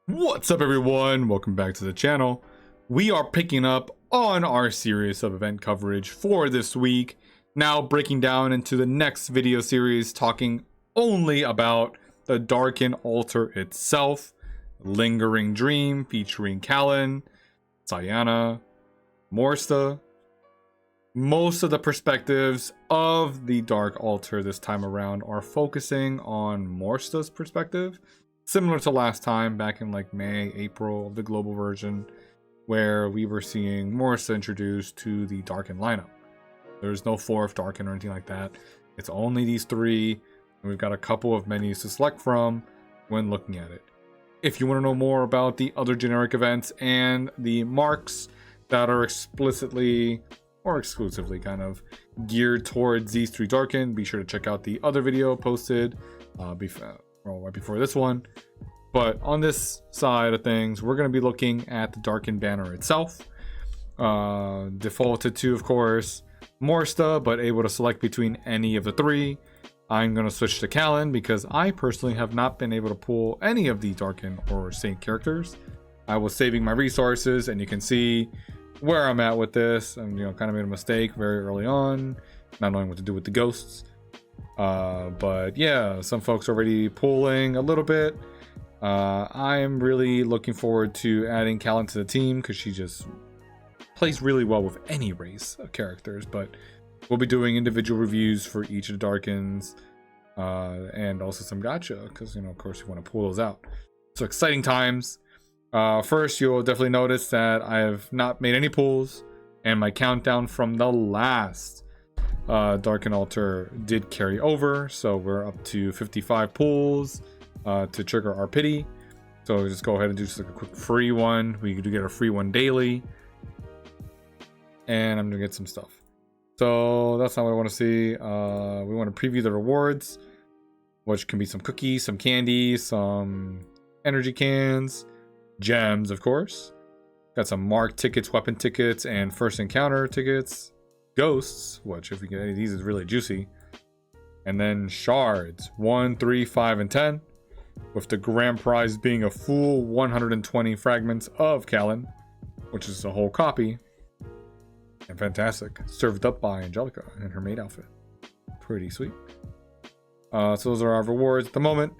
What's up, everyone? Welcome back to the channel. We are picking up on our series of event coverage for this week, now breaking down into the next video series talking only about the Darken Altar itself, Lingering Dream featuring Kallen, Sayana, Morsta. Most of the perspectives of the Dark Altar this time around are focusing on Morsta's perspective, similar to last time back in like May, April, the global version, where we were seeing Morsta introduced to the Darken lineup. There's no fourth Darken or anything like that. It's only these three, and we've got a couple of menus to select from when looking at it. If you want to know more about the other generic events and the marks that are explicitly or exclusively kind of geared towards these three Darken, be sure to check out the other video posted right before this one. But on this side of things, we're going to be looking at the Darken banner itself. Defaulted to, of course, Morsta, but able to select between any of the three. I'm going to switch to Kallen because I personally have not been able to pull any of the Darken or Saint characters. I was saving my resources, and you can see where I'm at with this. And kind of made a mistake very early on, not knowing what to do with the ghosts. But yeah, some folks already pulling a little bit. I'm really looking forward to adding Kallen to the team because she just plays really well with any race of characters. But we'll be doing individual reviews for each of the Darkens, and also some gacha because of course you want to pull those out. So exciting times. First, you'll definitely notice that I have not made any pulls, and my countdown from the last Darken Altar did carry over, so we're up to 55 pulls to trigger our pity. So we'll just go ahead and do just like a quick free one. We do get a free one daily, and I'm gonna get some stuff. So that's not what I want to see. We want to preview the rewards, which can be some cookies, some candy, some energy cans, gems, of course. Got some marked tickets, weapon tickets, and first encounter tickets. Ghosts, which if we get any of these is really juicy. And then shards, 1, 3, 5, and 10. With the grand prize being a full 120 fragments of Kallen, which is a whole copy. And fantastic. Served up by Angelica in her maid outfit. Pretty sweet. So those are our rewards at the moment.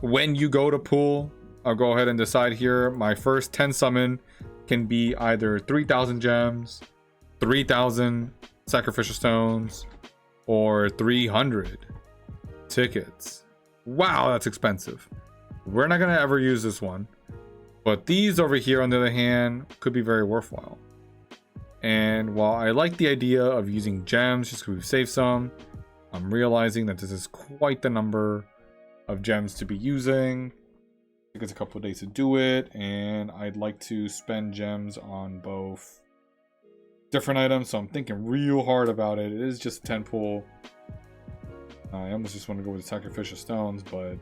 When you go to pull, I'll go ahead and decide here. My first 10 summon can be either 3,000 gems, 3,000 sacrificial stones, or 300 tickets. Wow, that's expensive. We're not gonna ever use this one, but these over here on the other hand could be very worthwhile. And while I like the idea of using gems just because we've saved some, I'm realizing that this is quite the number of gems to be using. I think it's a couple of days to do it, and I'd like to spend gems on both different items, so I'm thinking real hard about it. It is just a 10 pull. I almost just want to go with the sacrificial stones, but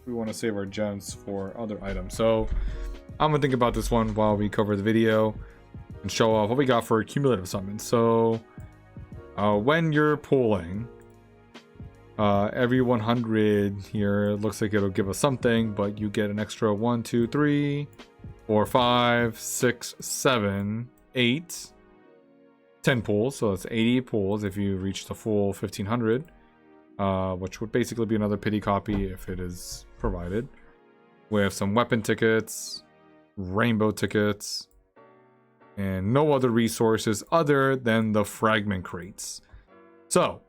we want to save our gems for other items. So I'm gonna think about this one while we cover the video and show off what we got for cumulative summons. So when you're pulling, every 100 here, it looks like it'll give us something, but you get an extra 1, 2, 3, 4, 5, 6, 7, 8, 10 pulls. So that's 80 pulls if you reach the full 1500, which would basically be another pity copy if it is provided, with some weapon tickets, rainbow tickets, and no other resources other than the fragment crates. So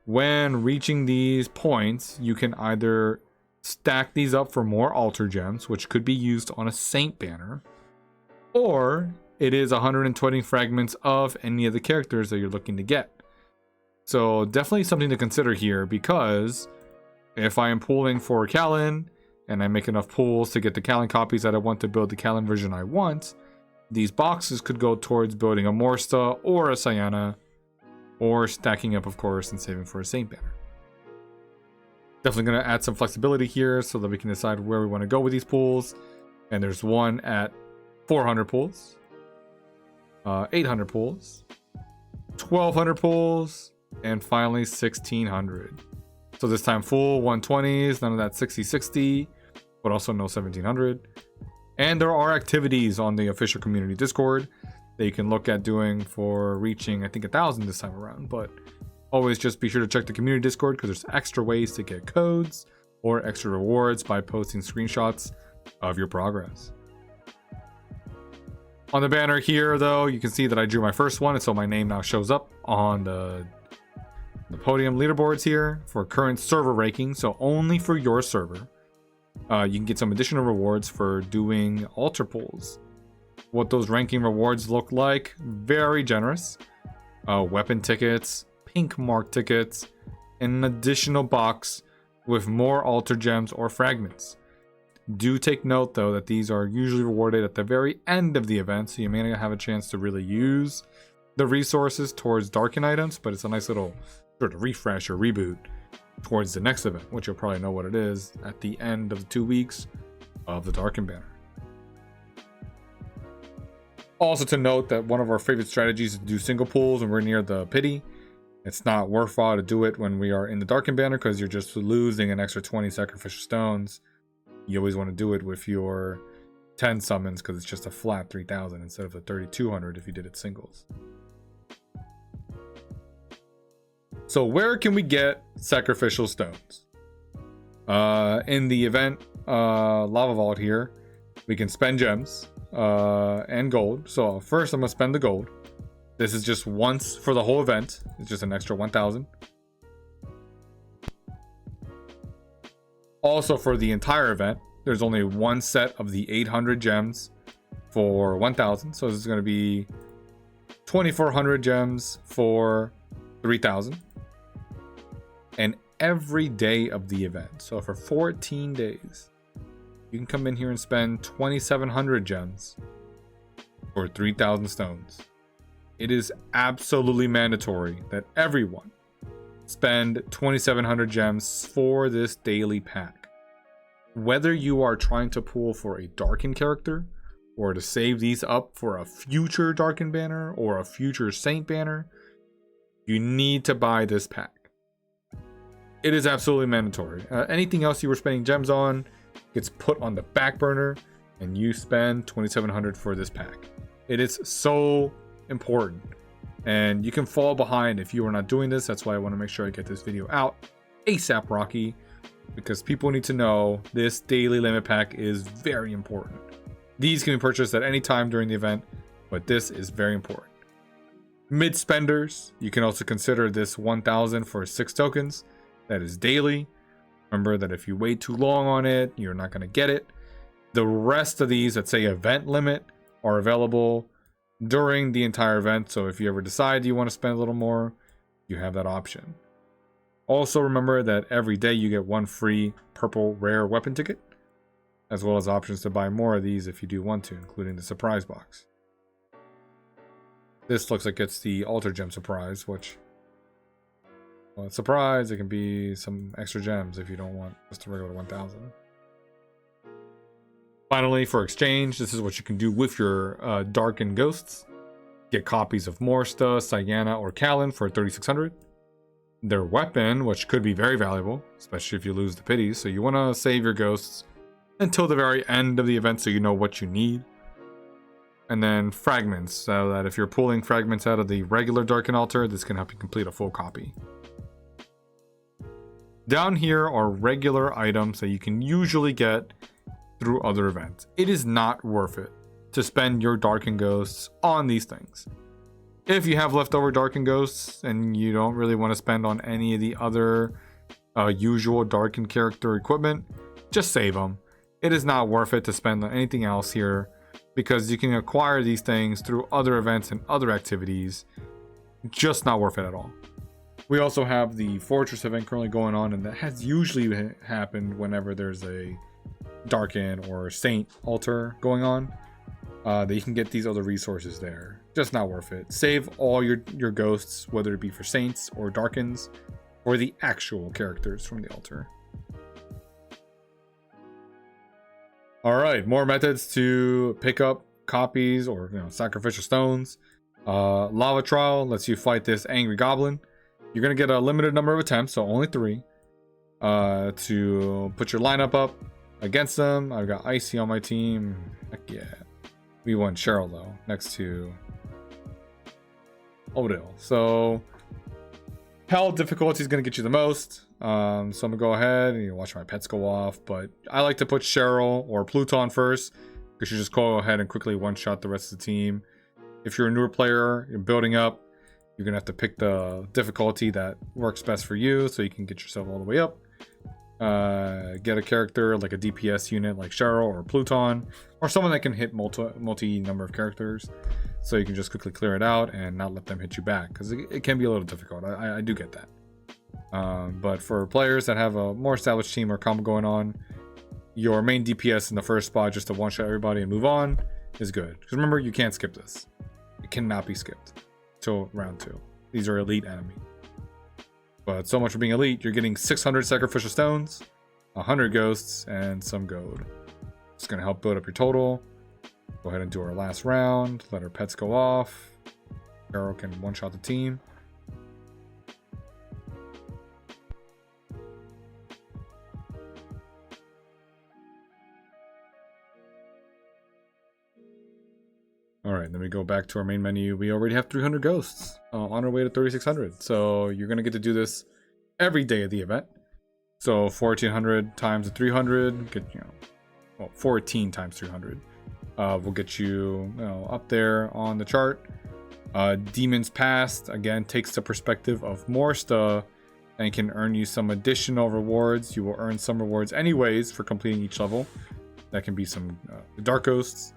when reaching these points, you can either stack these up for more altar gems, which could be used on a saint banner, or it is 120 fragments of any of the characters that you're looking to get. So definitely something to consider here, because if I am pulling for Kallen and I make enough pulls to get the Kallen copies that I want to build the Kallen version I want, these boxes could go towards building a Morsta or a Sayana, or stacking up, of course, and saving for a saint banner. Definitely going to add some flexibility here so that we can decide where we want to go with these pulls. And there's one at 400 pulls, 800 pulls, 1200 pulls, and finally 1600. So this time full 120s, none of that 60-60. but also no 1700. And there are activities on the official community Discord that you can look at doing for reaching, I think, 1,000 this time around. But always just be sure to check the community Discord, because there's extra ways to get codes or extra rewards by posting screenshots of your progress. On the banner here, though, you can see that I drew my first one, and so my name now shows up on the podium leaderboards here for current server ranking. So only for your server, you can get some additional rewards for doing altar pulls. What those ranking rewards look like: very generous. Weapon tickets, pink mark tickets, and an additional box with more altar gems or fragments. Do take note, though, that these are usually rewarded at the very end of the event, so you may not have a chance to really use the resources towards darken items, but it's a nice little sort of refresh or reboot towards the next event, which you'll probably know what it is at the end of the 2 weeks of the darken banner. Also to note that one of our favorite strategies is to do single pulls when we're near the pity. It's not worthwhile to do it when we are in the darken banner, because you're just losing an extra 20 sacrificial stones. You always want to do it with your 10 summons, because it's just a flat 3,000 instead of the 3,200 if you did it singles. So where can we get sacrificial stones? In the event lava vault here, we can spend gems and gold. So first I'm going to spend the gold. This is just once for the whole event. It's just an extra 1,000. Also, for the entire event, there's only one set of the 800 gems for 1,000. So this is going to be 2,400 gems for 3,000. And every day of the event, so for 14 days, you can come in here and spend 2,700 gems for 3,000 stones. It is absolutely mandatory that everyone spend 2,700 gems for this daily pack. Whether you are trying to pull for a darkened character, or to save these up for a future darkened banner or a future saint banner, you need to buy this pack. It is absolutely mandatory. Anything else you were spending gems on gets put on the back burner, and you spend 2,700 for this pack. It is so important, and you can fall behind if you are not doing this. That's why I want to make sure I get this video out ASAP Rocky, because people need to know this daily limit pack is very important. These can be purchased at any time during the event, but this is very important. Mid spenders, you can also consider this 1,000 for 6 tokens. That is daily. Remember that if you wait too long on it, you're not going to get it. The rest of these that say event limit are available during the entire event. So if you ever decide you want to spend a little more, you have that option. Also remember that every day you get one free purple rare weapon ticket, as well as options to buy more of these if you do want to, including the surprise box. This looks like it's the altar gem surprise, which, well, it's surprise. It can be some extra gems if you don't want just a regular 1,000. Finally, for exchange, this is what you can do with your darkened ghosts. Get copies of Morsta, Sayana, or Kallen for 3,600. Their weapon, which could be very valuable, especially if you lose the pities. So you want to save your ghosts until the very end of the event so you know what you need. And then fragments, so that if you're pulling fragments out of the regular darkened altar, this can help you complete a full copy. Down here are regular items that you can usually get through other events. It is not worth it to spend your darkened ghosts on these things. If you have leftover darkened ghosts and you don't really want to spend on any of the other usual darkened character equipment, just save them. It is not worth it to spend on anything else here, because you can acquire these things through other events and other activities. Just not worth it at all. We also have the Fortress event currently going on, and that has usually happened whenever there's a Darken or Saint altar going on. That you can get these other resources there. Just not worth it. Save all your ghosts, whether it be for Saints or Darkens, or the actual characters from the altar. Alright, more methods to pick up copies or sacrificial stones. Lava Trial lets you fight this angry goblin. You're going to get a limited number of attempts, so only 3, to put your lineup up, against them. I've got Icy on my team. Heck yeah. We won Cheryl though, next to Odell. So hell difficulty is going to get you the most. So I'm gonna go ahead and watch my pets go off, but I like to put Cheryl or Pluton first because you just go ahead and quickly one-shot the rest of the team. If you're a newer player, you're building up, you're gonna have to pick the difficulty that works best for you so you can get yourself all the way up. Get a character like a DPS unit like Cheryl or Pluton, or someone that can hit multi number of characters, so you can just quickly clear it out and not let them hit you back, because it can be a little difficult. I do get that. But for players that have a more established team or combo going on, your main DPS in the first spot just to one-shot everybody and move on is good. Because remember, you can't skip this. It cannot be skipped till round 2. These are elite enemy. But so much for being elite, you're getting 600 sacrificial stones, 100 ghosts, and some gold. It's going to help build up your total. Go ahead and do our last round. Let our pets go off. Arrow can one-shot the team. All right, then we go back to our main menu. We already have 300 ghosts on our way to 3,600. So you're going to get to do this every day of the event. So 1,400 times the 300, get, 14 times 300 will get you, up there on the chart. Demon's Past, again, takes the perspective of Morsta and can earn you some additional rewards. You will earn some rewards anyways for completing each level. That can be some Dark Ghosts,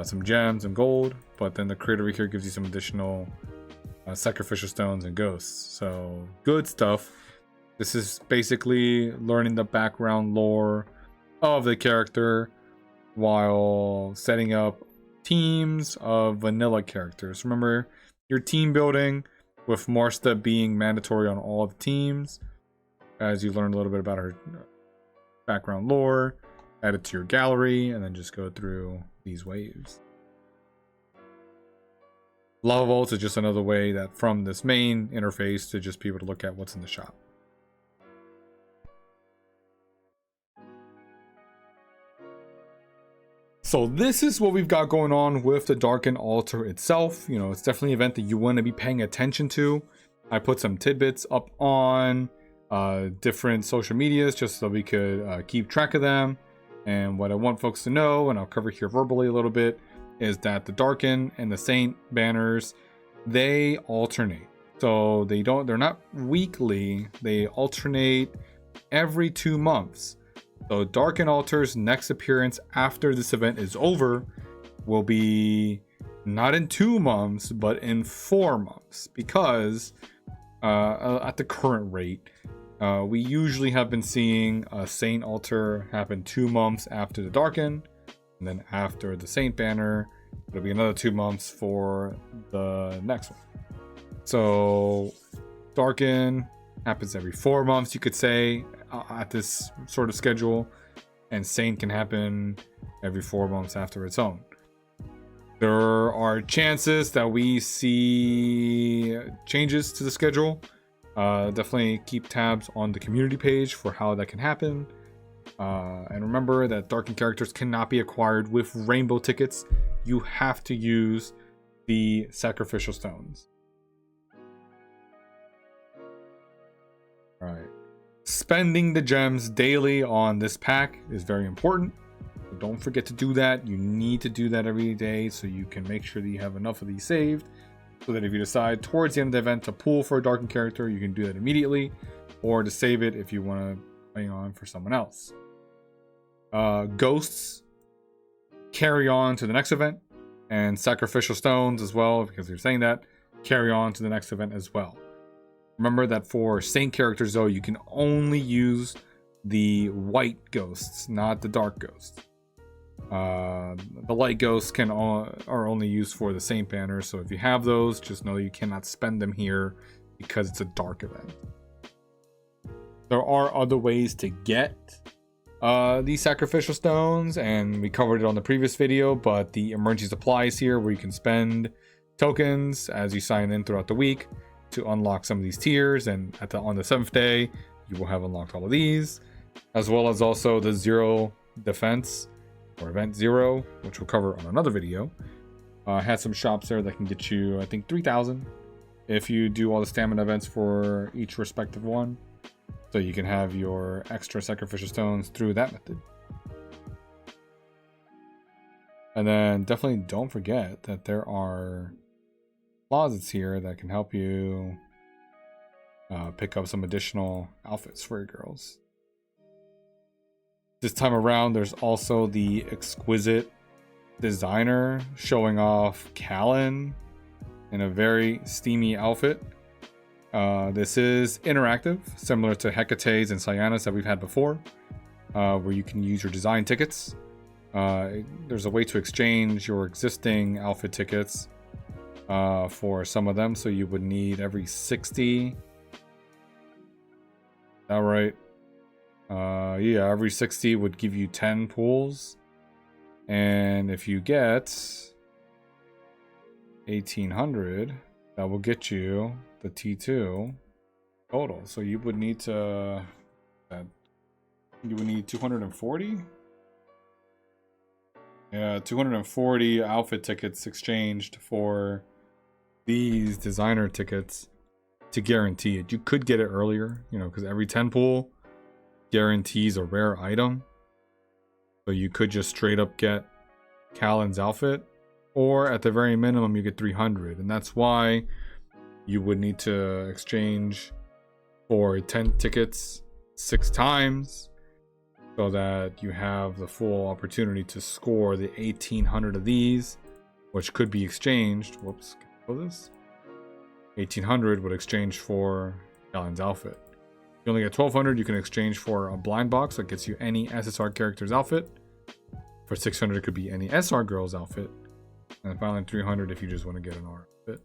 some gems and gold, but then the creator here gives you some additional sacrificial stones and ghosts. So good stuff. This is basically learning the background lore of the character while setting up teams of vanilla characters. Remember, your team building with Morsta being mandatory on all the teams, as you learn a little bit about her background lore, add it to your gallery, and then just go through these waves. Lava Vaults is just another way that from this main interface to just be able to look at what's in the shop. So this is what we've got going on with the Darken Altar itself. It's definitely an event that you want to be paying attention to. I put some tidbits up on different social medias just so we could keep track of them. And what I want folks to know, and I'll cover here verbally a little bit, is that the Darken and the Saint banners, they alternate. So they're not weekly, they alternate every 2 months. So Darken Altar's next appearance after this event is over will be not in 2 months, but in 4 months, because at the current rate, we usually have been seeing a Saint Altar happen 2 months after the Darken, and then after the Saint banner, it'll be another 2 months for the next one. So Darken happens every 4 months, you could say, at this sort of schedule, and Saint can happen every 4 months after its own. There are chances that we see changes to the schedule. Definitely keep tabs on the community page for how that can happen. And remember that Darken characters cannot be acquired with rainbow tickets. You have to use the sacrificial stones. All right. Spending the gems daily on this pack is very important. So don't forget to do that. You need to do that every day so you can make sure that you have enough of these saved, so that if you decide towards the end of the event to pull for a Darken character, you can do that immediately, or to save it if you want to play on for someone else. Ghosts carry on to the next event, and sacrificial stones as well, because you're saying that, carry on to the next event as well. Remember that for Saint characters though, you can only use the white ghosts, not the dark ghosts. The light ghosts are only used for the Saint banner, so if you have those, just know you cannot spend them here because it's a dark event. There are other ways to get these sacrificial stones, and we covered it on the previous video, but the emergency supplies here, where you can spend tokens as you sign in throughout the week to unlock some of these tiers, and on the 7th day you will have unlocked all of these, as well as also the 0 Defense or Event 0, which we'll cover on another video, had some shops there that can get you, I think, 3,000 if you do all the stamina events for each respective one. So you can have your extra sacrificial stones through that method. And then definitely don't forget that there are closets here that can help you pick up some additional outfits for your girls. This time around, there's also the exquisite designer showing off Kallen in a very steamy outfit. This is interactive, similar to Hecate's and Sayana's that we've had before, where you can use your design tickets. There's a way to exchange your existing outfit tickets for some of them, so you would need every 60. All right. Yeah, every 60 would give you 10 pools. And if you get 1,800, that will get you the T2 total. So you would need to... You would need 240? Yeah, 240 outfit tickets exchanged for these designer tickets to guarantee it. You could get it earlier, you know, because every 10 pool guarantees a rare item. So you could just straight up get Kallen's outfit, or at the very minimum you get 300, and that's why you would need to exchange for 10 tickets 6 times so that you have the full opportunity to score the 1,800 of these, which could be exchanged. Whoops, can I pull this? 1,800 would exchange for Kallen's outfit. If you only get 1,200, you can exchange for a blind box that gets you any SSR character's outfit. For 600, it could be any SR girl's outfit. And finally 300 if you just want to get an R outfit.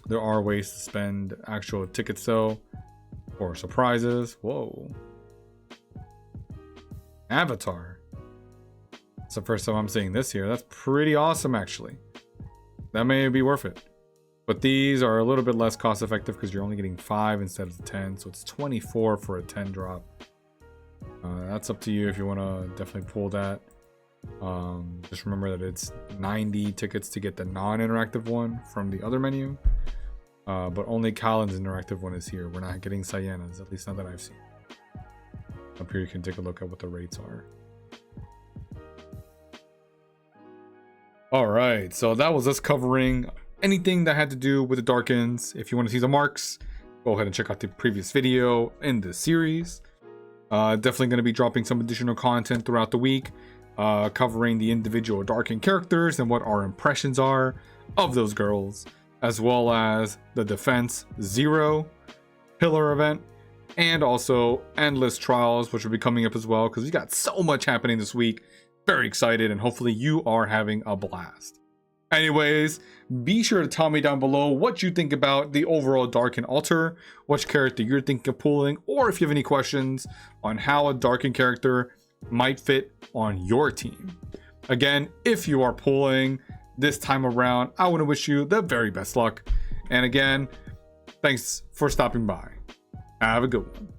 There are ways to spend actual tickets though for surprises. Whoa. Avatar. It's the first time I'm seeing this here. That's pretty awesome actually. That may be worth it. But these are a little bit less cost effective because you're only getting 5 instead of the 10. So it's 24 for a 10 drop. That's up to you if you want to definitely pull that. Just remember that it's 90 tickets to get the non-interactive one from the other menu. But only Kallen's interactive one is here. We're not getting Sayana's, at least not that I've seen. Up here you can take a look at what the rates are. Alright, so that was us covering anything that had to do with the Darkins. If you want to see the marks, go ahead and check out the previous video in this series. Definitely going to be dropping some additional content throughout the week, covering the individual Darkin characters and what our impressions are of those girls, as well as the Defense 0 pillar event, and also Endless Trials, which will be coming up as well, because we got so much happening this week. Very excited, and hopefully you are having a blast. Anyways, be sure to tell me down below what you think about the overall Darkin altar, which character you're thinking of pulling, or if you have any questions on how a Darkin character might fit on your team. Again, if you are pulling this time around, I want to wish you the very best luck. And again, thanks for stopping by. Have a good one.